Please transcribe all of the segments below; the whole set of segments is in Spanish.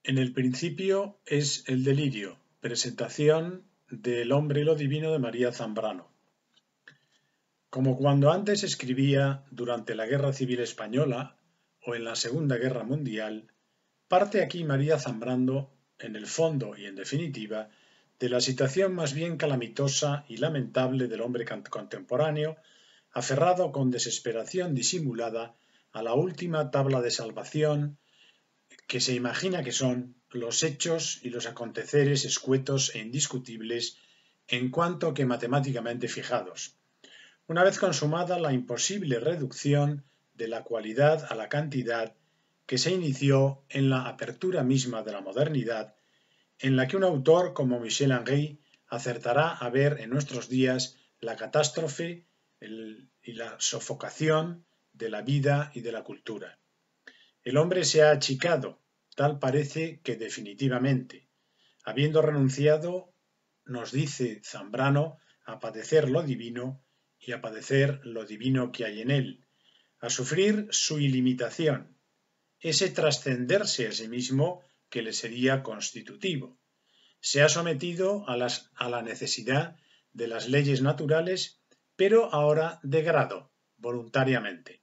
En el principio es el delirio, presentación del hombre y lo divino de María Zambrano. Como cuando antes escribía durante la Guerra Civil Española o en la Segunda Guerra Mundial, parte aquí María Zambrano, en el fondo y en definitiva, de la situación más bien calamitosa y lamentable del hombre contemporáneo, aferrado con desesperación disimulada a la última tabla de salvación que se imagina que son los hechos y los aconteceres escuetos e indiscutibles en cuanto que matemáticamente fijados. Una vez consumada la imposible reducción de la cualidad a la cantidad que se inició en la apertura misma de la modernidad, en la que un autor como Michel Henry acertará a ver en nuestros días la catástrofe y la sofocación de la vida y de la cultura. El hombre se ha achicado, tal parece que definitivamente, habiendo renunciado, nos dice Zambrano, a padecer lo divino y a padecer lo divino que hay en él, a sufrir su ilimitación, ese trascenderse a sí mismo que le sería constitutivo. Se ha sometido a la necesidad de las leyes naturales, pero ahora de grado, voluntariamente.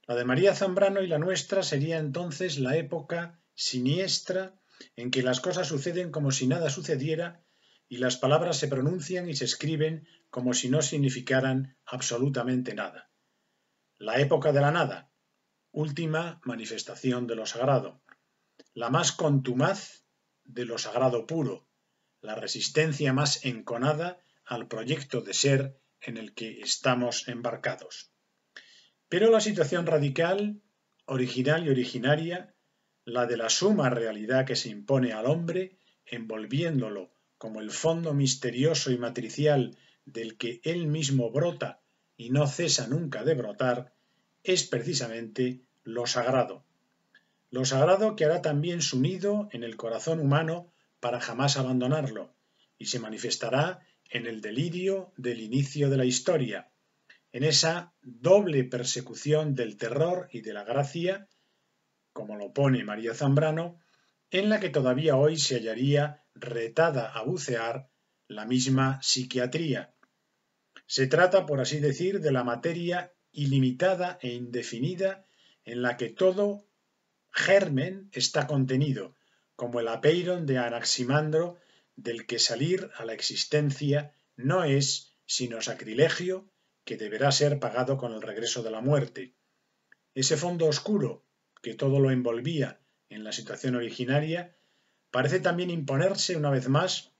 La de María Zambrano y la nuestra sería entonces la época siniestra en que las cosas suceden como si nada sucediera y las palabras se pronuncian y se escriben como si no significaran absolutamente nada. La época de la nada, última manifestación de lo sagrado, la más contumaz de lo sagrado puro, la resistencia más enconada al proyecto de ser en el que estamos embarcados. Pero la situación radical, original y originaria, la de la suma realidad que se impone al hombre, envolviéndolo como el fondo misterioso y matricial del que él mismo brota y no cesa nunca de brotar, es precisamente lo sagrado. Lo sagrado que hará también su nido en el corazón humano para jamás abandonarlo, y se manifestará en el delirio del inicio de la historia, en esa doble persecución del terror y de la gracia, como lo pone María Zambrano, en la que todavía hoy se hallaría retada a bucear la misma psiquiatría. Se trata, por así decir, de la materia ilimitada e indefinida en la que todo germen está contenido, como el apeiron de Anaximandro, del que salir a la existencia no es sino sacrilegio, que deberá ser pagado con el regreso de la muerte. Ese fondo oscuro, que todo lo envolvía en la situación originaria, parece también imponerse una vez más,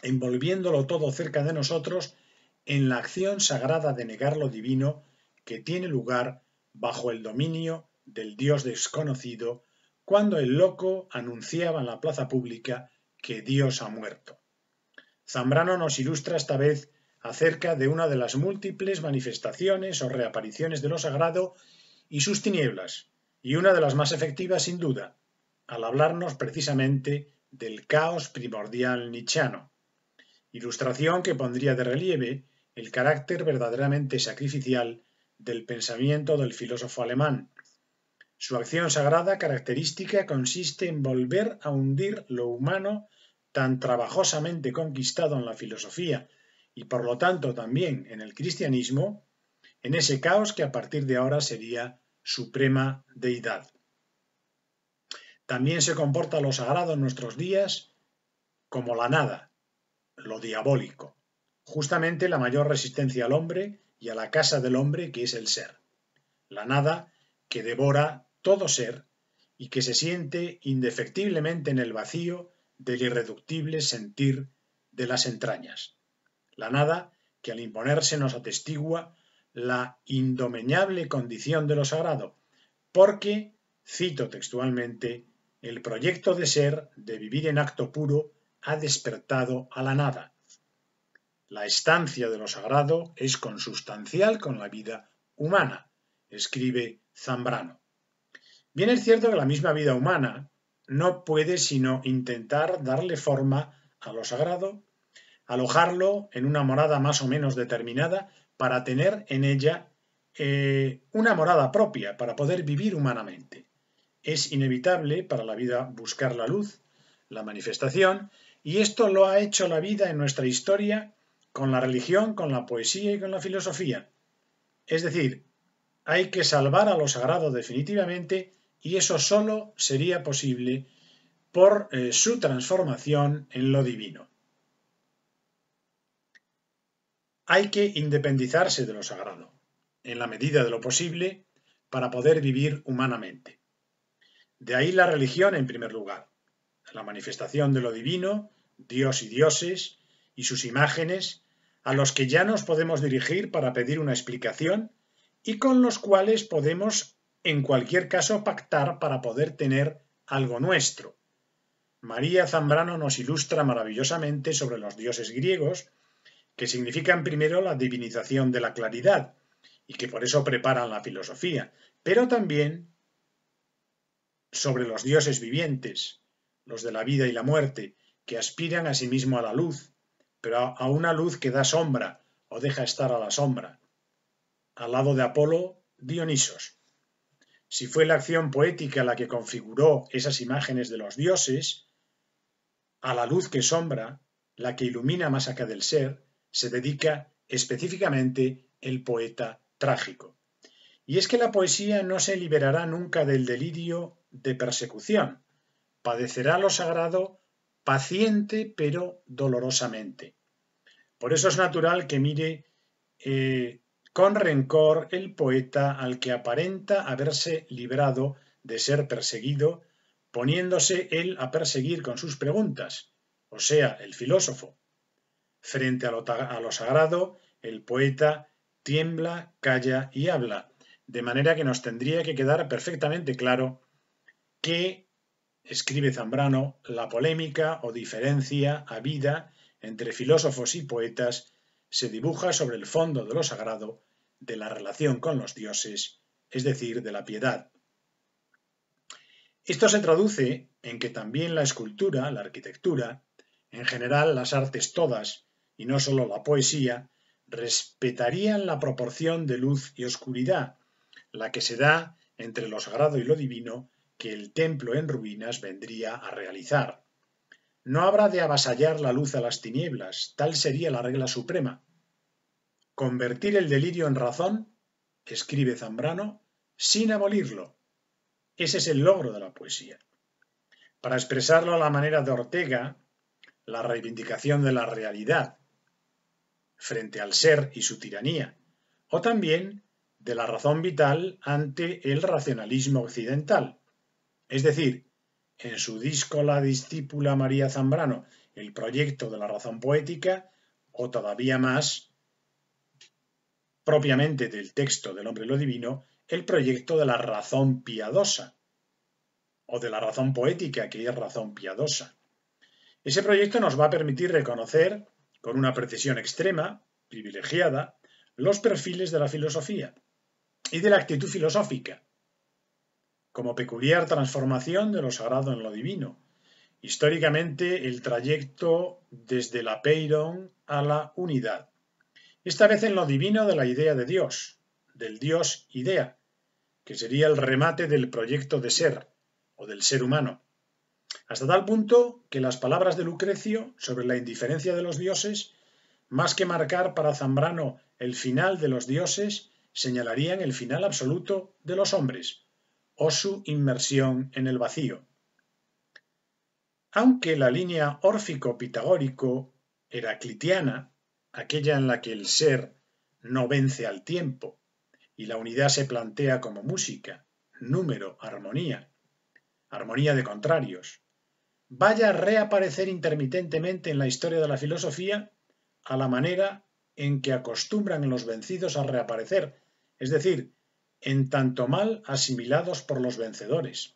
envolviéndolo todo cerca de nosotros en la acción sagrada de negar lo divino que tiene lugar bajo el dominio del Dios desconocido, cuando el loco anunciaba en la plaza pública que Dios ha muerto. Zambrano nos ilustra esta vez acerca de una de las múltiples manifestaciones o reapariciones de lo sagrado y sus tinieblas, y una de las más efectivas sin duda, al hablarnos precisamente del caos primordial nietzscheano, ilustración que pondría de relieve el carácter verdaderamente sacrificial del pensamiento del filósofo alemán. Su acción sagrada característica consiste en volver a hundir lo humano tan trabajosamente conquistado en la filosofía y por lo tanto también en el cristianismo, en ese caos que a partir de ahora sería suprema deidad. También se comporta lo sagrado en nuestros días como la nada, lo diabólico, justamente la mayor resistencia al hombre y a la casa del hombre que es el ser. La nada que devora todo ser y que se siente indefectiblemente en el vacío del irreductible sentir de las entrañas. La nada que al imponerse nos atestigua la indomeñable condición de lo sagrado, porque, cito textualmente, el proyecto de ser, de vivir en acto puro, ha despertado a la nada. La estancia de lo sagrado es consustancial con la vida humana, escribe Zambrano. Bien es cierto que la misma vida humana no puede sino intentar darle forma a lo sagrado, alojarlo en una morada más o menos determinada para tener en ella una morada propia, para poder vivir humanamente. es inevitable para la vida buscar la luz, la manifestación, y esto lo ha hecho la vida en nuestra historia con la religión, con la poesía y con la filosofía. Es decir, hay que salvar a lo sagrado definitivamente y eso solo sería posible por su transformación en lo divino. Hay que independizarse de lo sagrado, en la medida de lo posible, para poder vivir humanamente. De ahí la religión en primer lugar, la manifestación de lo divino, Dios y dioses, y sus imágenes, a los que ya nos podemos dirigir para pedir una explicación y con los cuales podemos, en cualquier caso, pactar para poder tener algo nuestro. María Zambrano nos ilustra maravillosamente sobre los dioses griegos, que significan primero la divinización de la claridad y que por eso preparan la filosofía, pero también sobre los dioses vivientes, los de la vida y la muerte, que aspiran a sí mismo a la luz, pero a una luz que da sombra o deja estar a la sombra. Al lado de Apolo, Dionisos. Si fue la acción poética la que configuró esas imágenes de los dioses, a la luz que sombra, la que ilumina más acá del ser, se dedica específicamente el poeta trágico. Y es que la poesía no se liberará nunca del delirio de persecución, padecerá lo sagrado paciente pero dolorosamente. Por eso es natural que mire con rencor el poeta al que aparenta haberse librado de ser perseguido, poniéndose él a perseguir con sus preguntas, o sea, el filósofo. Frente a lo sagrado, el poeta tiembla, calla y habla, de manera que nos tendría que quedar perfectamente claro que, escribe Zambrano, la polémica o diferencia habida entre filósofos y poetas se dibuja sobre el fondo de lo sagrado, de la relación con los dioses, es decir, de la piedad. Esto se traduce en que también la escultura, la arquitectura, en general las artes todas, y no solo la poesía, respetarían la proporción de luz y oscuridad, la que se da entre lo sagrado y lo divino, que el templo en ruinas vendría a realizar. No habrá de avasallar la luz a las tinieblas, tal sería la regla suprema. Convertir el delirio en razón, escribe Zambrano, sin abolirlo. Ese es el logro de la poesía. Para expresarlo a la manera de Ortega, la reivindicación de la realidad frente al ser y su tiranía, o también de la razón vital ante el racionalismo occidental. Es decir, en su disco La discípula María Zambrano, el proyecto de la razón poética, o todavía más, propiamente del texto del hombre y lo divino, el proyecto de la razón piadosa, o de la razón poética, que es razón piadosa. Ese proyecto nos va a permitir reconocer, con una precisión extrema, privilegiada, los perfiles de la filosofía y de la actitud filosófica, como peculiar transformación de lo sagrado en lo divino. Históricamente, el trayecto desde la Peiron a la unidad. Esta vez en lo divino de la idea de Dios, del Dios idea, que sería el remate del proyecto de ser, o del ser humano. Hasta tal punto que las palabras de Lucrecio sobre la indiferencia de los dioses, más que marcar para Zambrano el final de los dioses, señalarían el final absoluto de los hombres, o su inmersión en el vacío. Aunque la línea órfico-pitagórico-heraclitiana, aquella en la que el ser no vence al tiempo y la unidad se plantea como música, número, armonía de contrarios, vaya a reaparecer intermitentemente en la historia de la filosofía a la manera en que acostumbran los vencidos a reaparecer, es decir, en tanto mal asimilados por los vencedores.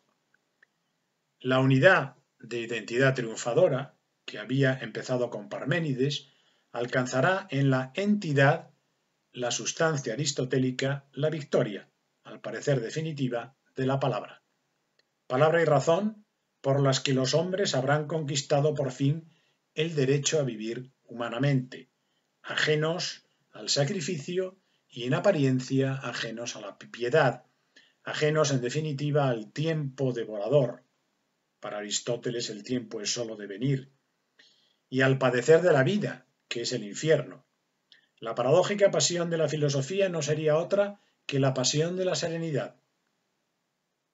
La unidad de identidad triunfadora, que había empezado con Parménides, alcanzará en la entidad, la sustancia aristotélica, la victoria, al parecer definitiva, de la palabra. Palabra y razón por las que los hombres habrán conquistado por fin el derecho a vivir humanamente, ajenos al sacrificio y en apariencia ajenos a la piedad, ajenos en definitiva al tiempo devorador. Para Aristóteles el tiempo es sólo devenir, y al padecer de la vida, que es el infierno. La paradójica pasión de la filosofía no sería otra que la pasión de la serenidad,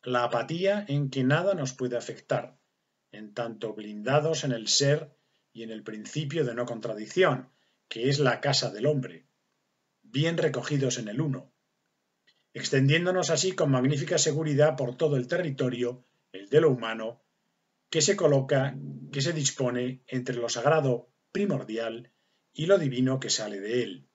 la apatía en que nada nos puede afectar, en tanto blindados en el ser y en el principio de no contradicción, que es la casa del hombre, bien recogidos en el uno, extendiéndonos así con magnífica seguridad por todo el territorio, el de lo humano, que se dispone entre lo sagrado primordial y lo divino que sale de él.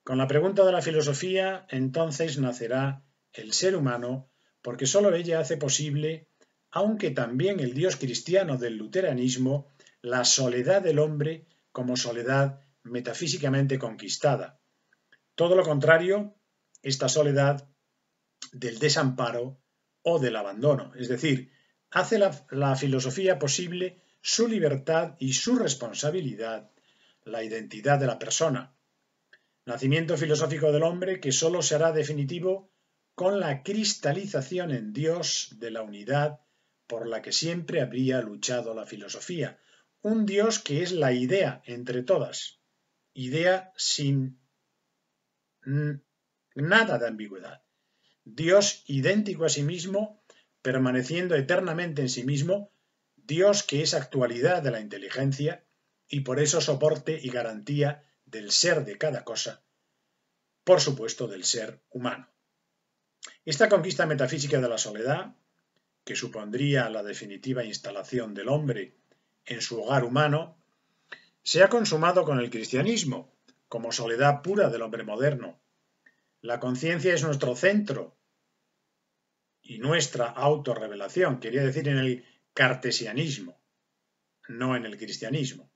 Con la pregunta de la filosofía, entonces nacerá el ser humano, porque sólo ella hace posible, aunque también el Dios cristiano del luteranismo, la soledad del hombre como soledad metafísicamente conquistada. Todo lo contrario, esta soledad del desamparo o del abandono, es decir, hace la filosofía posible su libertad y su responsabilidad, la identidad de la persona. Nacimiento filosófico del hombre que sólo será definitivo con la cristalización en Dios de la unidad por la que siempre habría luchado la filosofía. Un Dios que es la idea entre todas, idea sin nada de ambigüedad. Dios idéntico a sí mismo, permaneciendo eternamente en sí mismo, Dios que es actualidad de la inteligencia y por eso soporte y garantía del ser de cada cosa, por supuesto del ser humano. Esta conquista metafísica de la soledad, que supondría la definitiva instalación del hombre en su hogar humano, se ha consumado con el cristianismo, como soledad pura del hombre moderno. La conciencia es nuestro centro y nuestra autorrevelación, quería decir en el cartesianismo, no en el cristianismo.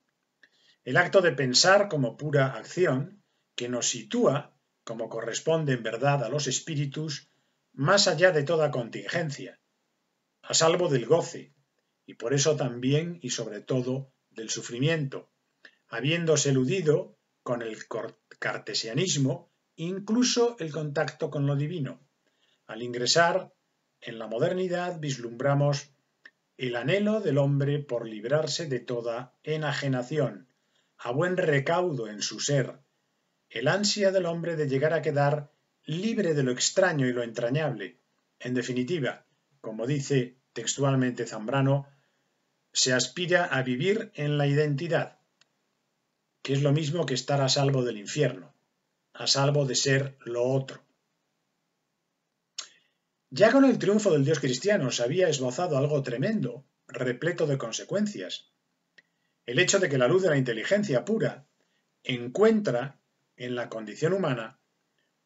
El acto de pensar como pura acción, que nos sitúa, como corresponde en verdad a los espíritus, más allá de toda contingencia, a salvo del goce, y por eso también y sobre todo del sufrimiento, habiéndose eludido con el cartesianismo incluso el contacto con lo divino. Al ingresar en la modernidad vislumbramos el anhelo del hombre por librarse de toda enajenación, a buen recaudo en su ser, el ansia del hombre de llegar a quedar libre de lo extraño y lo entrañable. En definitiva, como dice textualmente Zambrano, se aspira a vivir en la identidad, que es lo mismo que estar a salvo del infierno, a salvo de ser lo otro. Ya con el triunfo del Dios cristiano se había esbozado algo tremendo, repleto de consecuencias. El hecho de que la luz de la inteligencia pura encuentra en la condición humana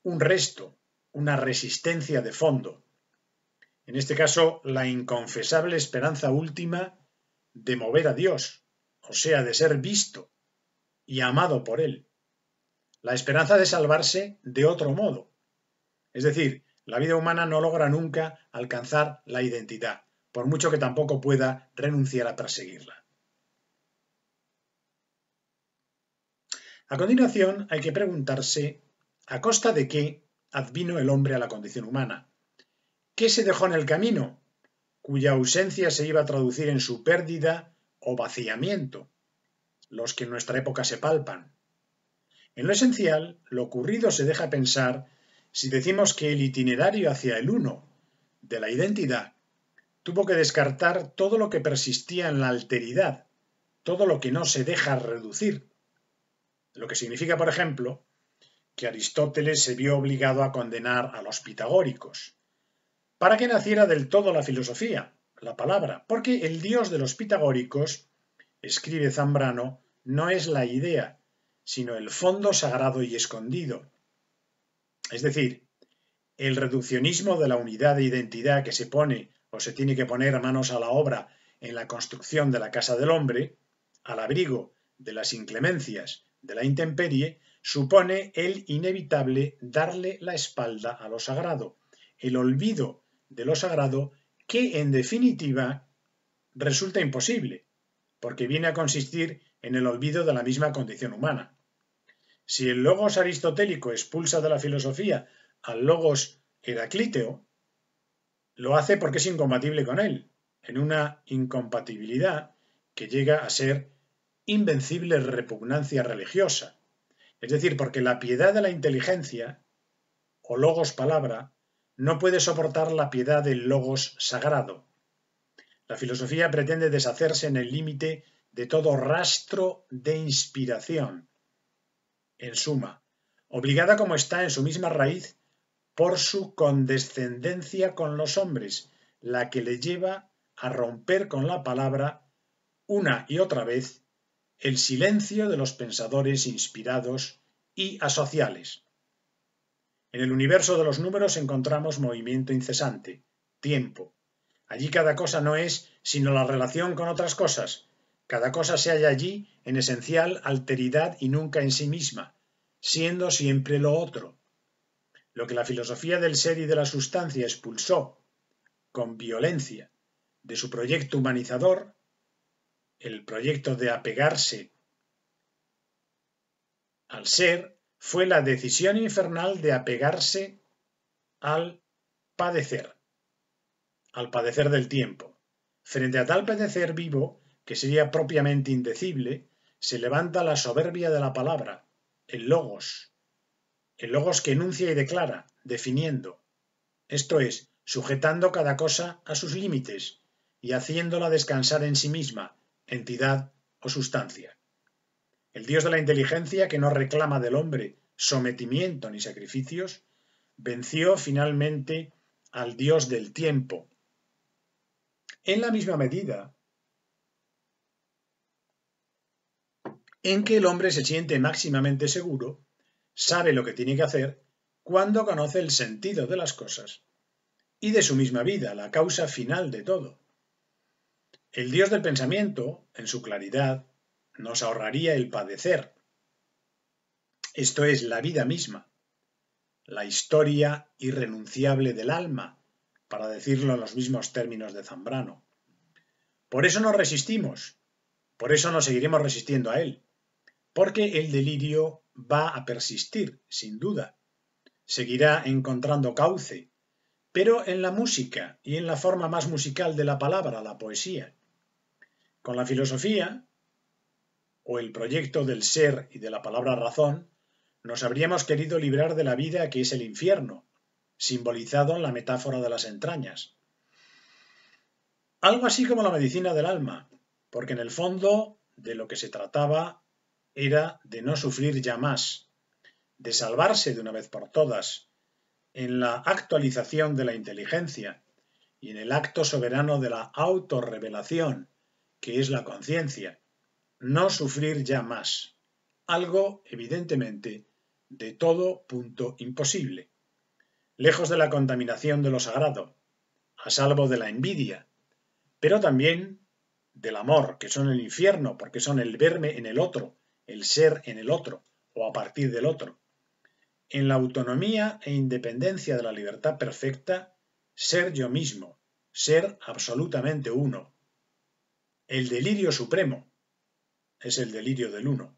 un resto, una resistencia de fondo. En este caso, la inconfesable esperanza última de mover a Dios, o sea, de ser visto y amado por Él. La esperanza de salvarse de otro modo. Es decir, la vida humana no logra nunca alcanzar la identidad, por mucho que tampoco pueda renunciar a perseguirla. A continuación, hay que preguntarse ¿a costa de qué advino el hombre a la condición humana? ¿Qué se dejó en el camino, cuya ausencia se iba a traducir en su pérdida o vaciamiento, los que en nuestra época se palpan? En lo esencial, lo ocurrido se deja pensar si decimos que el itinerario hacia el uno de la identidad tuvo que descartar todo lo que persistía en la alteridad, todo lo que no se deja reducir. Lo que significa, por ejemplo, que Aristóteles se vio obligado a condenar a los pitagóricos, para que naciera del todo la filosofía, la palabra, porque el Dios de los pitagóricos, escribe Zambrano, no es la idea, sino el fondo sagrado y escondido. Es decir, el reduccionismo de la unidad de identidad que se pone o se tiene que poner manos a la obra en la construcción de la casa del hombre, al abrigo de las inclemencias de la intemperie, supone el inevitable darle la espalda a lo sagrado, el olvido de lo sagrado que, en definitiva, resulta imposible, porque viene a consistir en el olvido de la misma condición humana. Si el logos aristotélico expulsa de la filosofía al logos heraclíteo, Lo hace porque es incompatible con él, en una incompatibilidad que llega a ser invencible repugnancia religiosa. Es decir, porque la piedad de la inteligencia, o logos palabra, no puede soportar la piedad del logos sagrado. La filosofía pretende deshacerse en el límite de todo rastro de inspiración. En suma, obligada como está en su misma raíz por su condescendencia con los hombres, la que le lleva a romper con la palabra una y otra vez el silencio de los pensadores inspirados y asociales. En el universo de los números encontramos movimiento incesante, tiempo. Allí cada cosa no es sino la relación con otras cosas. Cada cosa se halla allí en esencial alteridad y nunca en sí misma, siendo siempre lo otro. Lo que la filosofía del ser y de la sustancia expulsó con violencia de su proyecto humanizador, el proyecto de apegarse al ser, fue la decisión infernal de apegarse al padecer del tiempo. Frente a tal padecer vivo, que sería propiamente indecible, se levanta la soberbia de la palabra, el logos que enuncia y declara, definiendo, esto es, sujetando cada cosa a sus límites y haciéndola descansar en sí misma, entidad o sustancia. El Dios de la inteligencia, que no reclama del hombre sometimiento ni sacrificios, venció finalmente al Dios del tiempo. En la misma medida en que el hombre se siente máximamente seguro, sabe lo que tiene que hacer cuando conoce el sentido de las cosas y de su misma vida, la causa final de todo. El Dios del pensamiento, en su claridad, nos ahorraría el padecer, esto es, la vida misma, la historia irrenunciable del alma, para decirlo en los mismos términos de Zambrano. Por eso nos resistimos, por eso nos seguiremos resistiendo a él, porque el delirio va a persistir, sin duda, seguirá encontrando cauce, pero en la música y en la forma más musical de la palabra, la poesía. Con la filosofía, o el proyecto del ser y de la palabra razón, nos habríamos querido librar de la vida que es el infierno, simbolizado en la metáfora de las entrañas. Algo así como la medicina del alma, porque en el fondo de lo que se trataba era de no sufrir ya más, de salvarse de una vez por todas, en la actualización de la inteligencia y en el acto soberano de la autorrevelación, que es la conciencia, no sufrir ya más, algo, evidentemente, de todo punto imposible, lejos de la contaminación de lo sagrado, a salvo de la envidia, pero también del amor, que son el infierno, porque son el verme en el otro, el ser en el otro, o a partir del otro. En la autonomía e independencia de la libertad perfecta, ser yo mismo, ser absolutamente uno. El delirio supremo es el delirio del uno.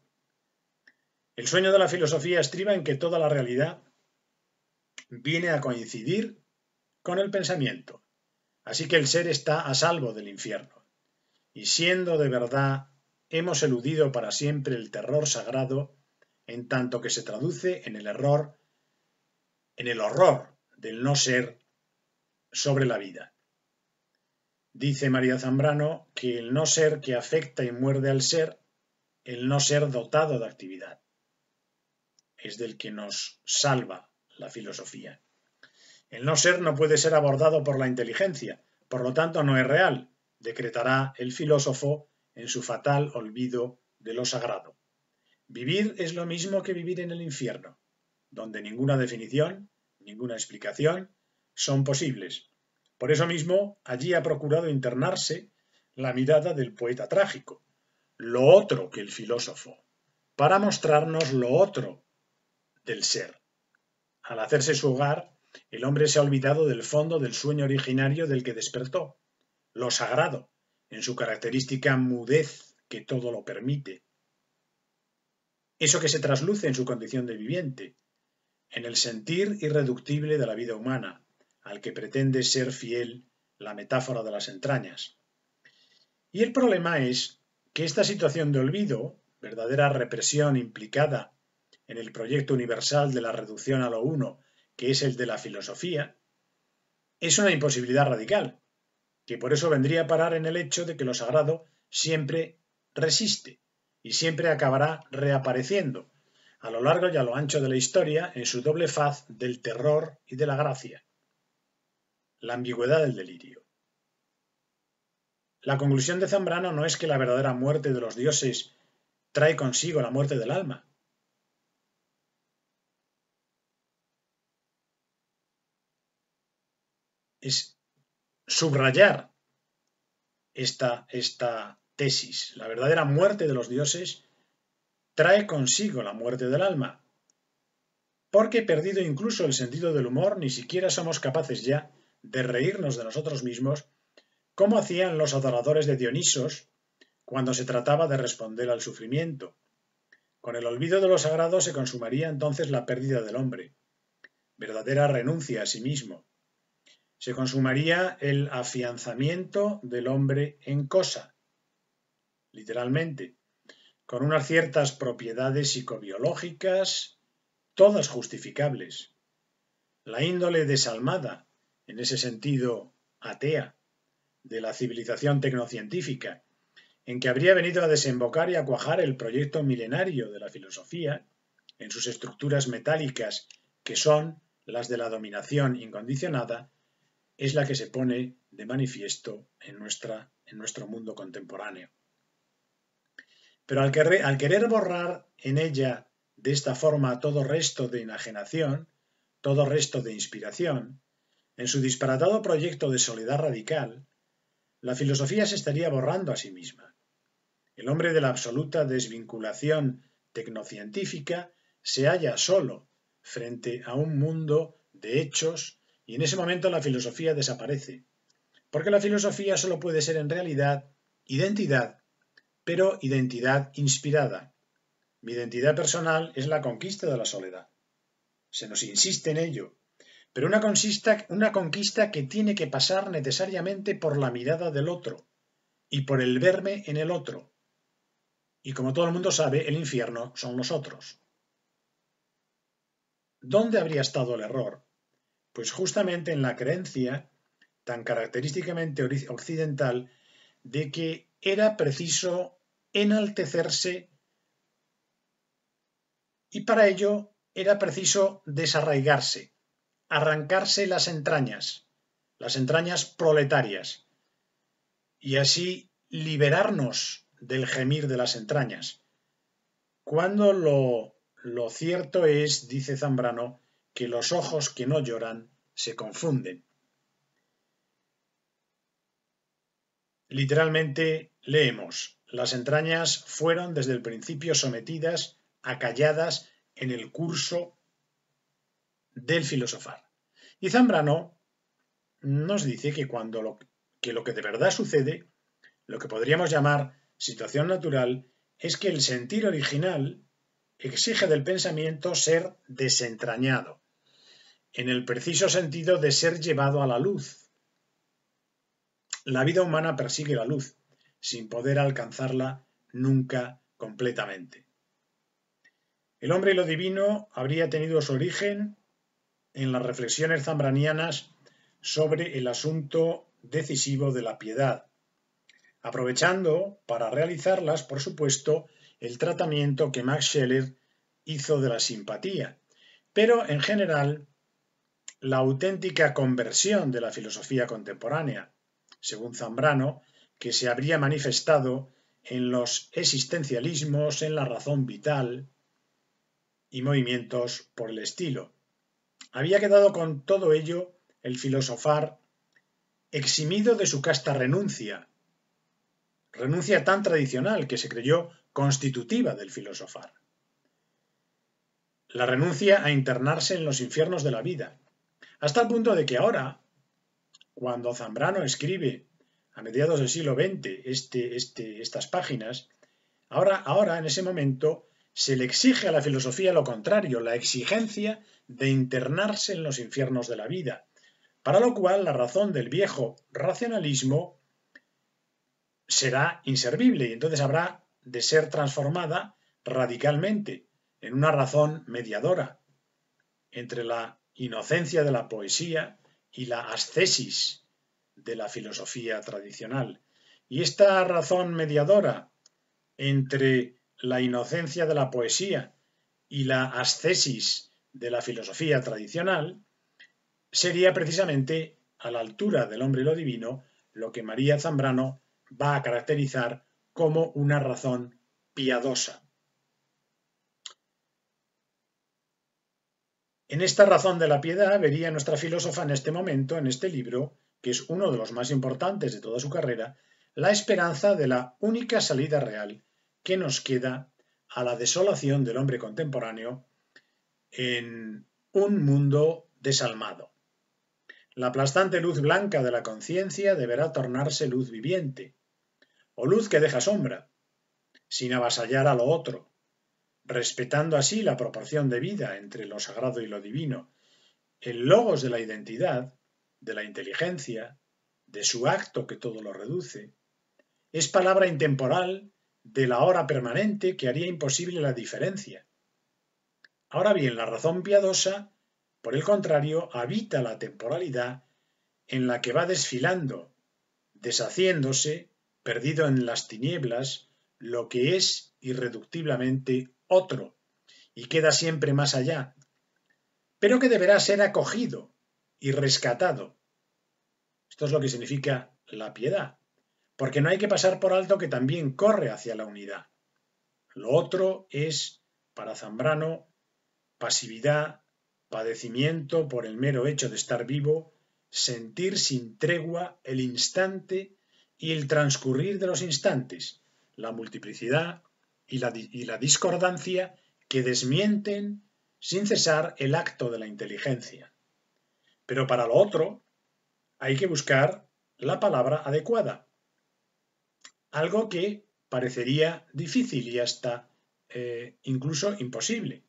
El sueño de la filosofía estriba en que toda la realidad viene a coincidir con el pensamiento, así que el ser está a salvo del infierno. Y siendo de verdad, hemos eludido para siempre el terror sagrado, en tanto que se traduce en el horror del no ser sobre la vida. Dice María Zambrano que el no ser que afecta y muerde al ser, el no ser dotado de actividad, es del que nos salva la filosofía. El no ser no puede ser abordado por la inteligencia, por lo tanto no es real, decretará el filósofo en su fatal olvido de lo sagrado. Vivir es lo mismo que vivir en el infierno, donde ninguna definición, ninguna explicación son posibles. Por eso mismo, allí ha procurado internarse la mirada del poeta trágico, lo otro que el filósofo, para mostrarnos lo otro del ser. Al hacerse su hogar, el hombre se ha olvidado del fondo del sueño originario del que despertó, lo sagrado, en su característica mudez que todo lo permite. Eso que se trasluce en su condición de viviente, en el sentir irreductible de la vida humana, al que pretende ser fiel la metáfora de las entrañas. Y el problema es que esta situación de olvido, verdadera represión implicada en el proyecto universal de la reducción a lo uno, que es el de la filosofía, es una imposibilidad radical, que por eso vendría a parar en el hecho de que lo sagrado siempre resiste y siempre acabará reapareciendo a lo largo y a lo ancho de la historia en su doble faz del terror y de la gracia, la ambigüedad del delirio. La conclusión de Zambrano no es que la verdadera muerte de los dioses trae consigo la muerte del alma. Es subrayar esta tesis. La verdadera muerte de los dioses trae consigo la muerte del alma, porque perdido incluso el sentido del humor, ni siquiera somos capaces ya de reírnos de nosotros mismos, como hacían los adoradores de Dionisos cuando se trataba de responder al sufrimiento. Con el olvido de lo sagrado se consumaría entonces la pérdida del hombre, verdadera renuncia a sí mismo. Se consumaría el afianzamiento del hombre en cosa, literalmente, con unas ciertas propiedades psicobiológicas, todas justificables. La índole desalmada, en ese sentido atea, de la civilización tecnocientífica, en que habría venido a desembocar y a cuajar el proyecto milenario de la filosofía, en sus estructuras metálicas, que son las de la dominación incondicionada, es la que se pone de manifiesto en nuestro mundo contemporáneo. Pero al querer borrar en ella de esta forma todo resto de enajenación, todo resto de inspiración, en su disparatado proyecto de soledad radical, la filosofía se estaría borrando a sí misma. El hombre de la absoluta desvinculación tecnocientífica se halla solo frente a un mundo de hechos y en ese momento la filosofía desaparece, porque la filosofía solo puede ser en realidad identidad, pero identidad inspirada. Mi identidad personal es la conquista de la soledad. Se nos insiste en ello, pero una conquista que tiene que pasar necesariamente por la mirada del otro y por el verme en el otro. Y como todo el mundo sabe, el infierno son los otros. ¿Dónde habría estado el error? Pues justamente en la creencia tan característicamente occidental de que era preciso enaltecerse y para ello era preciso desarraigarse, arrancarse las entrañas proletarias, y así liberarnos del gemir de las entrañas. Cuando lo cierto es, dice Zambrano, que los ojos que no lloran se confunden. Literalmente leemos: las entrañas fueron desde el principio sometidas, acalladas en el curso del filosofar. Y Zambrano nos dice que lo que de verdad sucede, lo que podríamos llamar situación natural, es que el sentir original exige del pensamiento ser desentrañado, en el preciso sentido de ser llevado a la luz. La vida humana persigue la luz, sin poder alcanzarla nunca completamente. El hombre y lo divino habría tenido su origen en las reflexiones zambranianas sobre el asunto decisivo de la piedad, aprovechando para realizarlas, por supuesto, el tratamiento que Max Scheler hizo de la simpatía, pero en general la auténtica conversión de la filosofía contemporánea, según Zambrano, que se habría manifestado en los existencialismos, en la razón vital y movimientos por el estilo. Había quedado con todo ello el filosofar eximido de su casta renuncia tan tradicional que se creyó constitutiva del filosofar. La renuncia a internarse en los infiernos de la vida, hasta el punto de que ahora, cuando Zambrano escribe a mediados del siglo XX estas páginas, ahora en ese momento se le exige a la filosofía lo contrario, la exigencia de internarse en los infiernos de la vida, para lo cual la razón del viejo racionalismo será inservible y entonces habrá de ser transformada radicalmente en una razón mediadora entre la inocencia de la poesía y la ascesis de la filosofía tradicional. Y esta razón mediadora entre la inocencia de la poesía y la ascesis de la filosofía tradicional sería precisamente, a la altura del hombre y lo divino, lo que María Zambrano va a caracterizar como una razón piadosa. En esta razón de la piedad vería nuestra filósofa en este momento, en este libro, que es uno de los más importantes de toda su carrera, la esperanza de la única salida real que nos queda a la desolación del hombre contemporáneo en un mundo desalmado. La aplastante luz blanca de la conciencia deberá tornarse luz viviente, o luz que deja sombra, sin avasallar a lo otro, respetando así la proporción de vida entre lo sagrado y lo divino, el logos de la identidad, de la inteligencia, de su acto que todo lo reduce, es palabra intemporal de la hora permanente que haría imposible la diferencia. Ahora bien, la razón piadosa, por el contrario, habita la temporalidad en la que va desfilando, deshaciéndose, perdido en las tinieblas, lo que es irreductiblemente otro, y queda siempre más allá, pero que deberá ser acogido y rescatado. Esto es lo que significa la piedad, porque no hay que pasar por alto que también corre hacia la unidad. Lo otro es, para Zambrano, pasividad, padecimiento por el mero hecho de estar vivo, sentir sin tregua el instante y el transcurrir de los instantes, la multiplicidad y la discordancia que desmienten sin cesar el acto de la inteligencia. Pero para lo otro hay que buscar la palabra adecuada, algo que parecería difícil y hasta incluso imposible,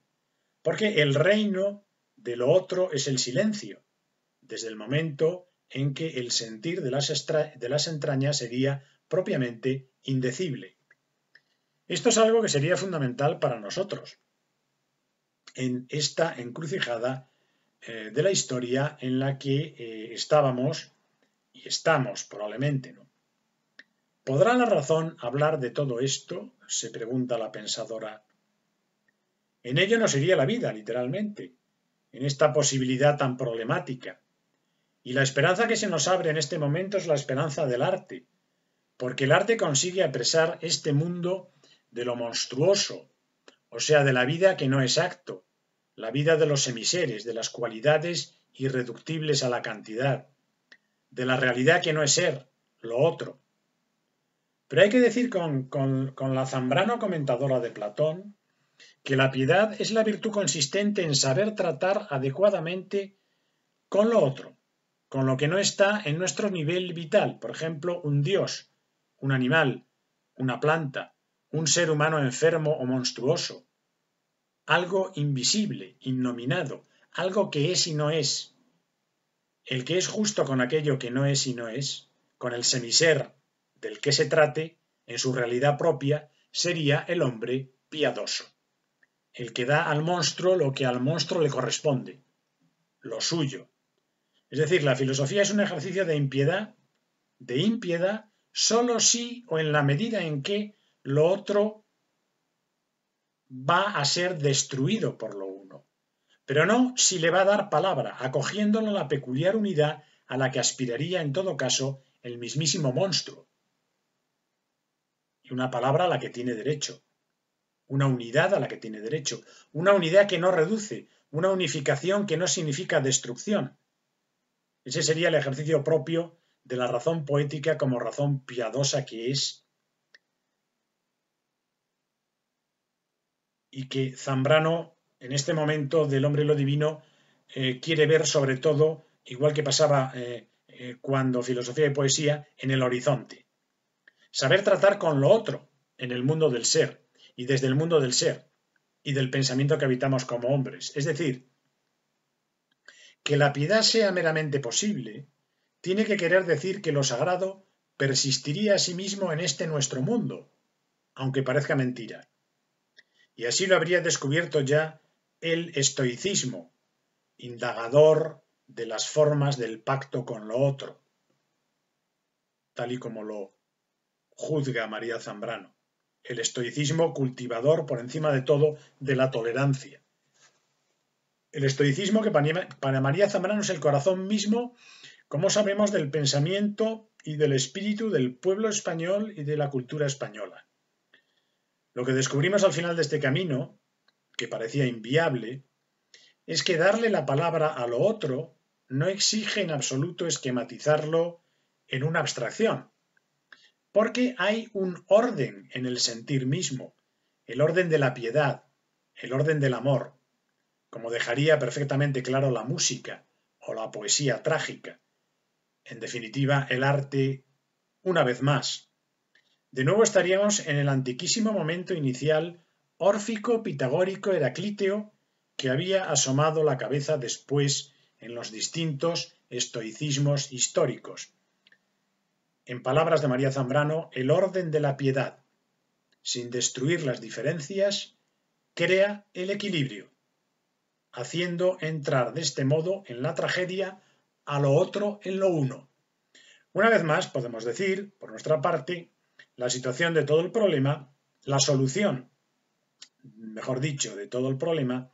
porque el reino de lo otro es el silencio, desde el momento en que el sentir de las entrañas sería propiamente indecible. Esto es algo que sería fundamental para nosotros en esta encrucijada de la historia en la que estábamos y estamos probablemente, ¿no? ¿Podrá la razón hablar de todo esto?, se pregunta la pensadora. En ello no sería la vida, literalmente, en esta posibilidad tan problemática. Y la esperanza que se nos abre en este momento es la esperanza del arte, porque el arte consigue apresar este mundo de lo monstruoso, o sea, de la vida que no es acto, la vida de los semiseres, de las cualidades irreductibles a la cantidad, de la realidad que no es ser, lo otro. Pero hay que decir con la Zambrano comentadora de Platón que la piedad es la virtud consistente en saber tratar adecuadamente con lo otro, con lo que no está en nuestro nivel vital, por ejemplo, un dios, un animal, una planta, un ser humano enfermo o monstruoso, algo invisible, innominado, algo que es y no es. El que es justo con aquello que no es y no es, con el semiser del que se trate, en su realidad propia, sería el hombre piadoso, el que da al monstruo lo que al monstruo le corresponde, lo suyo. Es decir, la filosofía es un ejercicio de impiedad solo si o en la medida en que lo otro va a ser destruido por lo uno, pero no si le va a dar palabra, acogiéndolo a la peculiar unidad a la que aspiraría en todo caso el mismísimo monstruo. Y una palabra a la que tiene derecho, una unidad a la que tiene derecho, una unidad que no reduce, una unificación que no significa destrucción. Ese sería el ejercicio propio de la razón poética como razón piadosa que es, y que Zambrano, en este momento del hombre y lo divino, quiere ver sobre todo, igual que pasaba cuando filosofía y poesía, en el horizonte. Saber tratar con lo otro, en el mundo del ser, y desde el mundo del ser, y del pensamiento que habitamos como hombres. Es decir, Que la piedad sea meramente posible, tiene que querer decir que lo sagrado persistiría a sí mismo en este nuestro mundo, aunque parezca mentira. Y así lo habría descubierto ya el estoicismo, indagador de las formas del pacto con lo otro, tal y como lo juzga María Zambrano. El estoicismo cultivador, por encima de todo, de la tolerancia. El estoicismo que para María Zambrano es el corazón mismo, como sabemos, del pensamiento y del espíritu del pueblo español y de la cultura española. Lo que descubrimos al final de este camino, que parecía inviable, es que darle la palabra a lo otro no exige en absoluto esquematizarlo en una abstracción, porque hay un orden en el sentir mismo, el orden de la piedad, el orden del amor, como dejaría perfectamente claro la música o la poesía trágica. En definitiva, el arte, una vez más. De nuevo estaríamos en el antiquísimo momento inicial órfico, pitagórico, heraclíteo, que había asomado la cabeza después en los distintos estoicismos históricos. En palabras de María Zambrano, el orden de la piedad, sin destruir las diferencias, crea el equilibrio, haciendo entrar de este modo en la tragedia a lo otro en lo uno. Una vez más, podemos decir, por nuestra parte, la situación de todo el problema, la solución, mejor dicho, de todo el problema,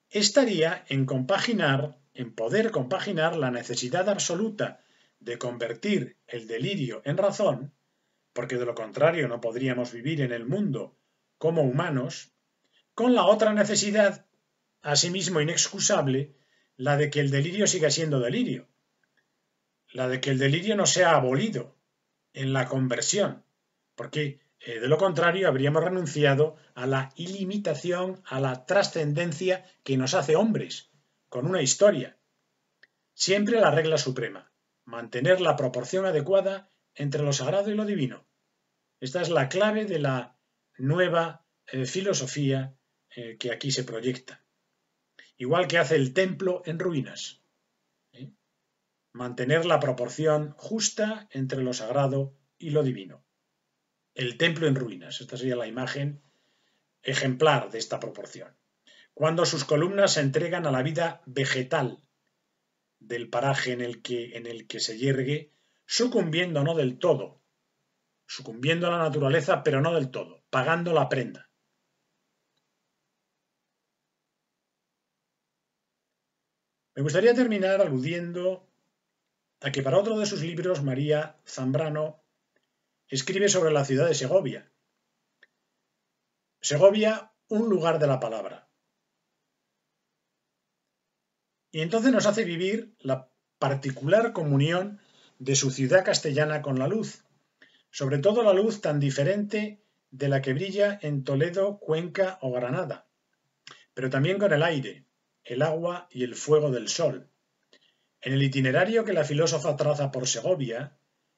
estaría en poder compaginar la necesidad absoluta de convertir el delirio en razón, porque de lo contrario no podríamos vivir en el mundo como humanos, con la otra necesidad, asimismo inexcusable, la de que el delirio siga siendo delirio, la de que el delirio no sea abolido en la conversión, porque de lo contrario habríamos renunciado a la ilimitación, a la trascendencia que nos hace hombres, con una historia. Siempre la regla suprema, mantener la proporción adecuada entre lo sagrado y lo divino. Esta es la clave de la nueva filosofía que aquí se proyecta. Igual que hace el templo en ruinas. Mantener la proporción justa entre lo sagrado y lo divino. El templo en ruinas. Esta sería la imagen ejemplar de esta proporción. Cuando sus columnas se entregan a la vida vegetal del paraje en el que se yergue, sucumbiendo no del todo, sucumbiendo a la naturaleza, pero no del todo, pagando la prenda. Me gustaría terminar aludiendo a que para otro de sus libros, María Zambrano escribe sobre la ciudad de Segovia. Segovia, un lugar de la palabra. Y entonces nos hace vivir la particular comunión de su ciudad castellana con la luz, sobre todo la luz tan diferente de la que brilla en Toledo, Cuenca o Granada, pero también con el aire, el agua y el fuego del sol. En el itinerario que la filósofa traza por Segovia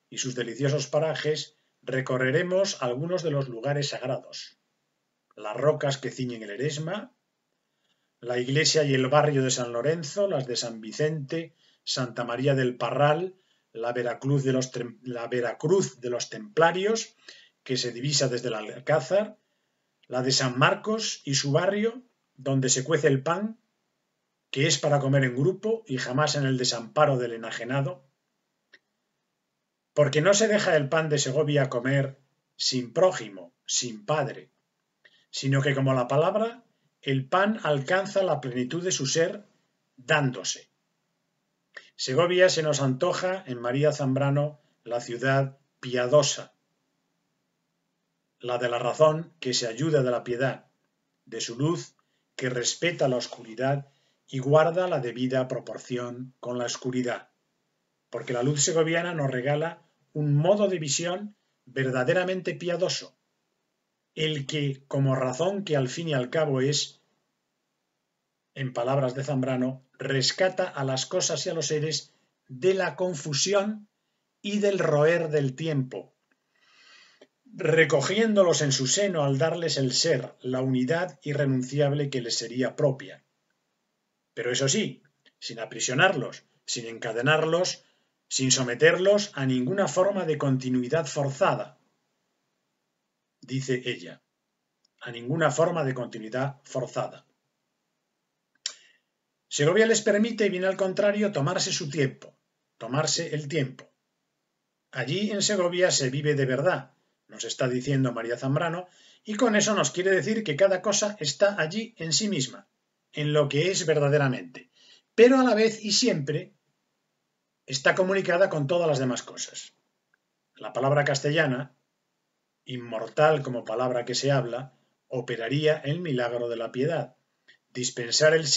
y sus deliciosos parajes, recorreremos algunos de los lugares sagrados. Las rocas que ciñen el Eresma, la iglesia y el barrio de San Lorenzo, las de San Vicente, Santa María del Parral, la Veracruz de los Templarios, que se divisa desde el Alcázar, la de San Marcos y su barrio, donde se cuece el pan, que es para comer en grupo y jamás en el desamparo del enajenado, porque no se deja el pan de Segovia comer sin prójimo, sin padre, sino que como la palabra, el pan alcanza la plenitud de su ser dándose. Segovia se nos antoja en María Zambrano la ciudad piadosa, la de la razón que se ayuda de la piedad, de su luz que respeta la oscuridad y guarda la debida proporción con la oscuridad, porque la luz segoviana nos regala un modo de visión verdaderamente piadoso, el que, como razón que al fin y al cabo es, en palabras de Zambrano, rescata a las cosas y a los seres de la confusión y del roer del tiempo, recogiéndolos en su seno al darles el ser, la unidad irrenunciable que les sería propia. Pero eso sí, sin aprisionarlos, sin encadenarlos, sin someterlos a ninguna forma de continuidad forzada, dice ella, a ninguna forma de continuidad forzada. Segovia les permite, bien al contrario, tomarse su tiempo, tomarse el tiempo. Allí en Segovia se vive de verdad, nos está diciendo María Zambrano, y con eso nos quiere decir que cada cosa está allí en sí misma, en lo que es verdaderamente, pero a la vez y siempre está comunicada con todas las demás cosas. La palabra castellana, inmortal como palabra que se habla, operaría el milagro de la piedad, dispensar el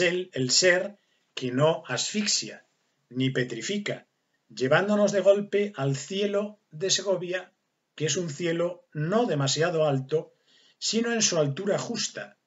ser que no asfixia ni petrifica, llevándonos de golpe al cielo de Segovia, que es un cielo no demasiado alto, sino en su altura justa,